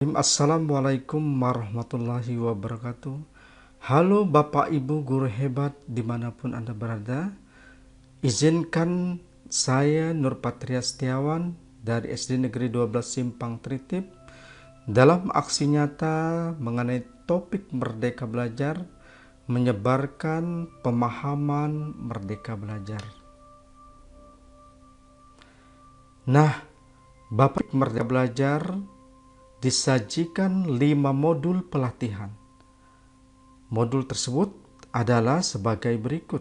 Assalamualaikum warahmatullahi wabarakatuh. Halo Bapak Ibu guru hebat dimanapun Anda berada. Izinkan saya Nur Patria Setiawan dari SD Negeri 12 Simpang Tritip dalam aksi nyata mengenai topik Merdeka Belajar, menyebarkan pemahaman Merdeka Belajar. Nah, Bapak Merdeka Belajar disajikan 5 modul pelatihan. Modul tersebut adalah sebagai berikut.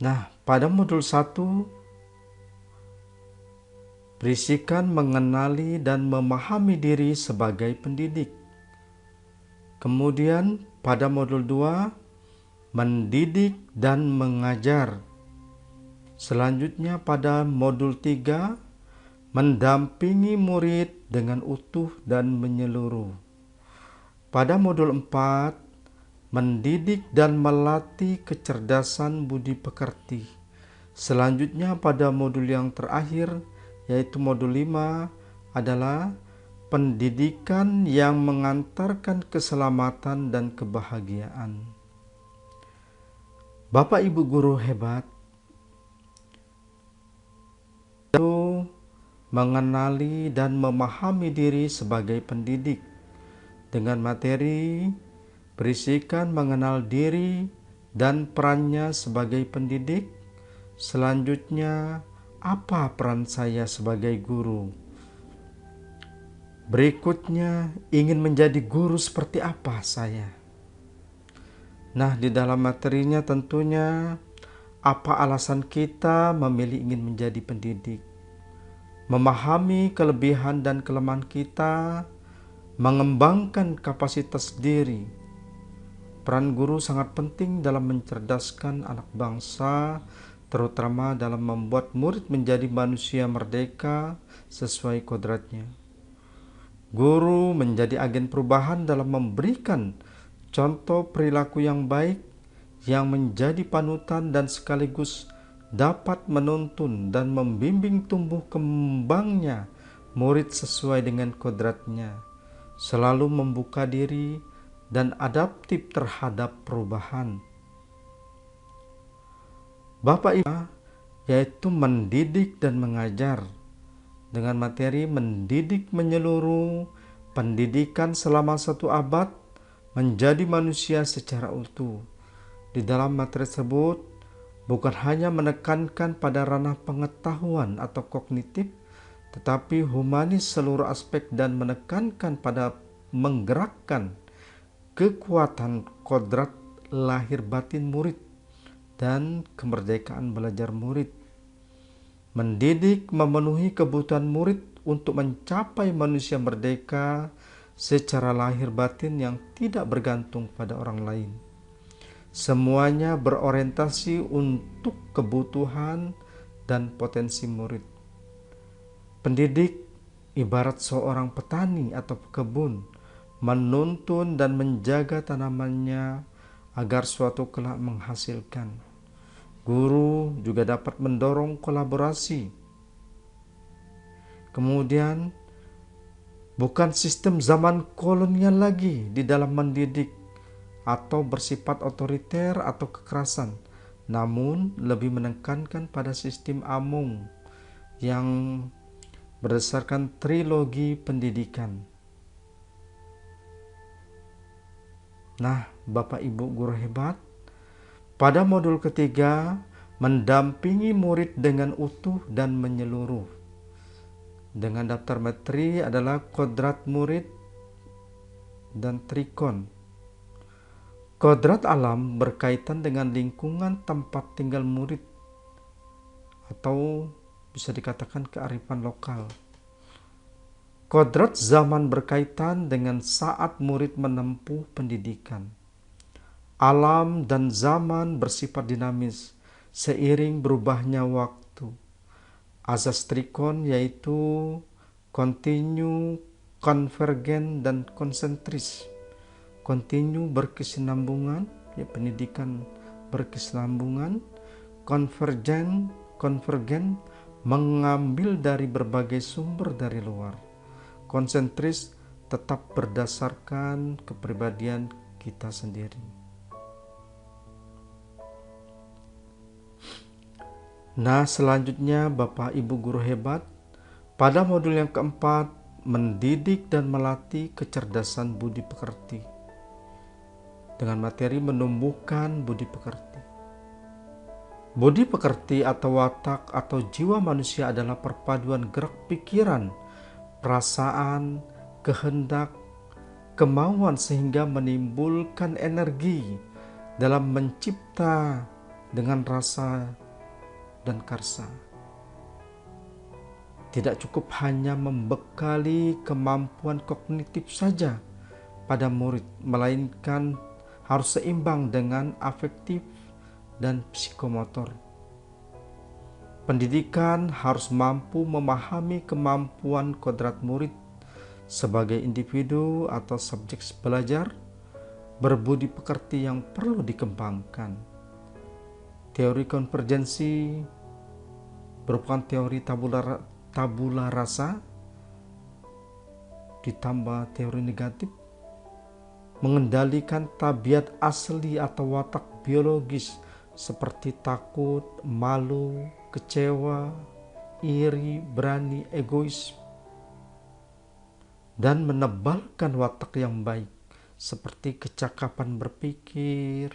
Nah, pada modul 1 berisikan mengenali dan memahami diri sebagai pendidik. Kemudian pada modul 2 mendidik dan mengajar. Selanjutnya pada modul 3 mendampingi murid dengan utuh dan menyeluruh. Pada modul 4 mendidik dan melatih kecerdasan budi pekerti. Selanjutnya pada modul yang terakhir yaitu modul 5 adalah pendidikan yang mengantarkan keselamatan dan kebahagiaan. Bapak Ibu guru hebat, mengenali dan memahami diri sebagai pendidik dengan materi berisikan mengenal diri dan perannya sebagai pendidik. Selanjutnya, apa peran saya sebagai guru? Berikutnya, ingin menjadi guru seperti apa saya? Nah, di dalam materinya tentunya apa alasan kita memilih ingin menjadi pendidik? Memahami kelebihan dan kelemahan kita, mengembangkan kapasitas diri. Peran guru sangat penting dalam mencerdaskan anak bangsa, terutama dalam membuat murid menjadi manusia merdeka sesuai kodratnya. Guru menjadi agen perubahan dalam memberikan contoh perilaku yang baik yang menjadi panutan dan sekaligus dapat menuntun dan membimbing tumbuh kembangnya murid sesuai dengan kodratnya, selalu membuka diri dan adaptif terhadap perubahan. Bapak Ibu, yaitu mendidik dan mengajar dengan materi mendidik menyeluruh, pendidikan selama 1 abad, menjadi manusia secara utuh. Di dalam materi tersebut bukan hanya menekankan pada ranah pengetahuan atau kognitif, tetapi humanis seluruh aspek dan menekankan pada menggerakkan kekuatan kodrat lahir batin murid dan kemerdekaan belajar murid. Mendidik memenuhi kebutuhan murid untuk mencapai manusia merdeka secara lahir batin yang tidak bergantung pada orang lain. Semuanya berorientasi untuk kebutuhan dan potensi murid. Pendidik ibarat seorang petani atau pekebun, menuntun dan menjaga tanamannya agar suatu kelak menghasilkan. Guru juga dapat mendorong kolaborasi. Kemudian, bukan sistem zaman kolonial lagi di dalam mendidik atau bersifat otoriter atau kekerasan, namun lebih menekankan pada sistem Amung yang berdasarkan trilogi pendidikan. Nah, Bapak Ibu guru hebat, pada modul ketiga mendampingi murid dengan utuh dan menyeluruh. Dengan daftar materi adalah kodrat murid dan trikon. Kodrat alam berkaitan dengan lingkungan tempat tinggal murid atau bisa dikatakan kearifan lokal. Kodrat zaman berkaitan dengan saat murid menempuh pendidikan. Alam dan zaman bersifat dinamis seiring berubahnya waktu. Azas trikon yaitu kontinu, konvergen, dan konsentris. Kontinu berkesinambungan, ya pendidikan berkesinambungan. Konvergen mengambil dari berbagai sumber dari luar. Konsentris tetap berdasarkan kepribadian kita sendiri. Nah, selanjutnya Bapak Ibu guru hebat, pada modul yang keempat, mendidik dan melatih kecerdasan budi pekerti. Dengan materi menumbuhkan budi pekerti. Budi pekerti atau watak atau jiwa manusia adalah perpaduan gerak pikiran, perasaan, kehendak, kemauan sehingga menimbulkan energi dalam mencipta dengan rasa dan karsa. Tidak cukup hanya membekali kemampuan kognitif saja pada murid, melainkan harus seimbang dengan afektif dan psikomotor. Pendidikan harus mampu memahami kemampuan kodrat murid sebagai individu atau subjek belajar berbudi pekerti yang perlu dikembangkan. Teori konvergensi merupakan teori tabula rasa ditambah teori negatif, mengendalikan tabiat asli atau watak biologis seperti takut, malu, kecewa, iri, berani, egois, dan menebalkan watak yang baik seperti kecakapan berpikir,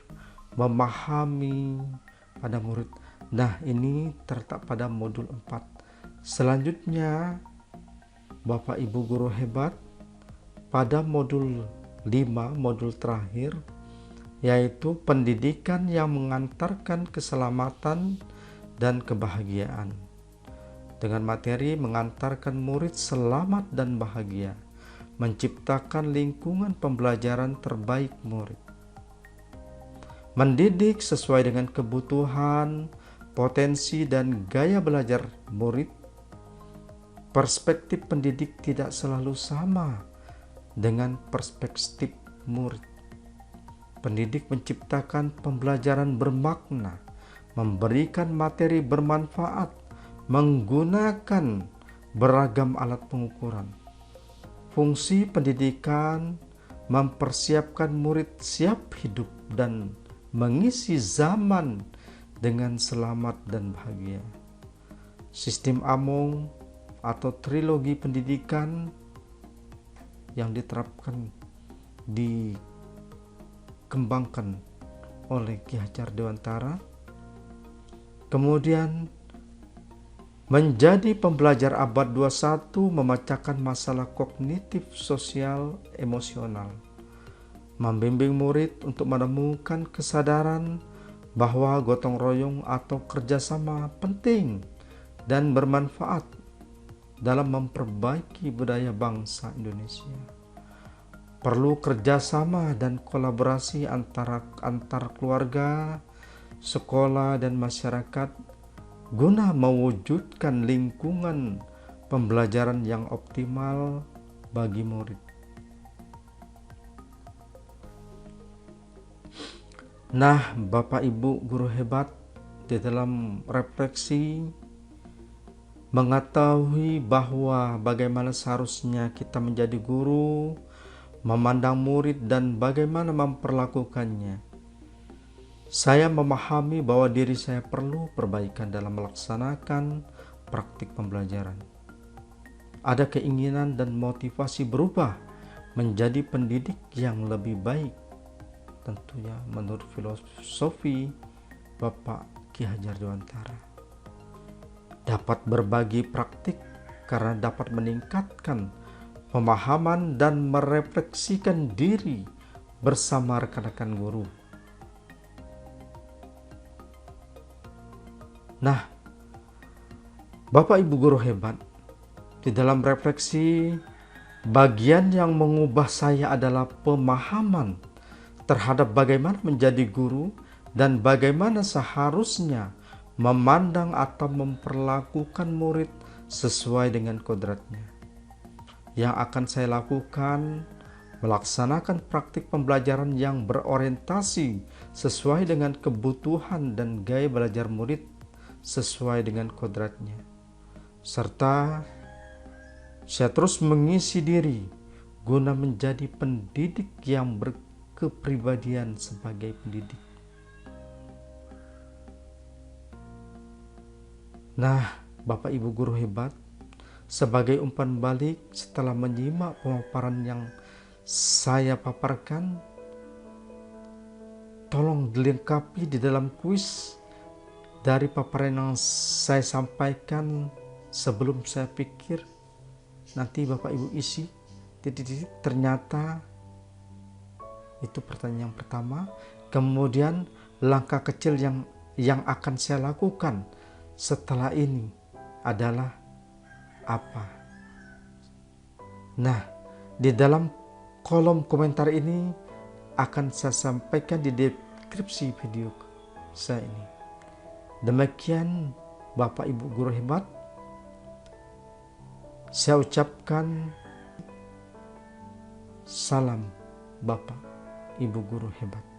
memahami pada murid. Nah, ini terletak pada modul 4. Selanjutnya, Bapak Ibu guru hebat, pada modul 5, modul terakhir, yaitu pendidikan yang mengantarkan keselamatan dan kebahagiaan. Dengan materi mengantarkan murid selamat dan bahagia, menciptakan lingkungan pembelajaran terbaik murid. Mendidik sesuai dengan kebutuhan, potensi, dan gaya belajar murid. Perspektif pendidik tidak selalu sama dengan perspektif murid. Pendidik menciptakan pembelajaran bermakna, memberikan materi bermanfaat, menggunakan beragam alat pengukuran. Fungsi pendidikan mempersiapkan murid siap hidup dan mengisi zaman dengan selamat dan bahagia. Sistem Among atau trilogi pendidikan yang diterapkan dikembangkan oleh Ki Hajar Dewantara, kemudian menjadi pembelajar abad 21 memecahkan masalah kognitif sosial emosional, membimbing murid untuk menemukan kesadaran bahwa gotong royong atau kerjasama penting dan bermanfaat dalam memperbaiki budaya bangsa Indonesia. Perlu kerjasama dan kolaborasi antar keluarga, sekolah, dan masyarakat guna mewujudkan lingkungan pembelajaran yang optimal bagi murid. Nah, Bapak Ibu guru hebat, di dalam refleksi mengetahui bahwa bagaimana seharusnya kita menjadi guru, memandang murid, dan bagaimana memperlakukannya. Saya memahami bahwa diri saya perlu perbaikan dalam melaksanakan praktik pembelajaran. Ada keinginan dan motivasi berubah menjadi pendidik yang lebih baik. Tentunya menurut filosofi Bapak Ki Hajar Dewantara. Dapat berbagi praktik karena dapat meningkatkan pemahaman dan merefleksikan diri bersama rekan-rekan guru. Nah, Bapak Ibu guru hebat, di dalam refleksi, bagian yang mengubah saya adalah pemahaman terhadap bagaimana menjadi guru dan bagaimana seharusnya memandang atau memperlakukan murid sesuai dengan kodratnya. Yang akan saya lakukan, melaksanakan praktik pembelajaran yang berorientasi sesuai dengan kebutuhan dan gaya belajar murid sesuai dengan kodratnya. serta saya terus mengisi diri guna menjadi pendidik yang berkepribadian sebagai pendidik. Nah, Bapak Ibu guru hebat, sebagai umpan balik setelah menyimak pemaparan yang saya paparkan, tolong dilengkapi di dalam kuis dari paparan yang saya sampaikan. Sebelum saya pikir nanti Bapak Ibu isi titik-titik, ternyata itu pertanyaan yang pertama. Kemudian langkah kecil yang akan saya lakukan setelah ini adalah apa? Nah, di dalam kolom komentar ini akan saya sampaikan di deskripsi video saya ini. Demikian Bapak Ibu guru hebat, saya ucapkan salam Bapak Ibu guru hebat.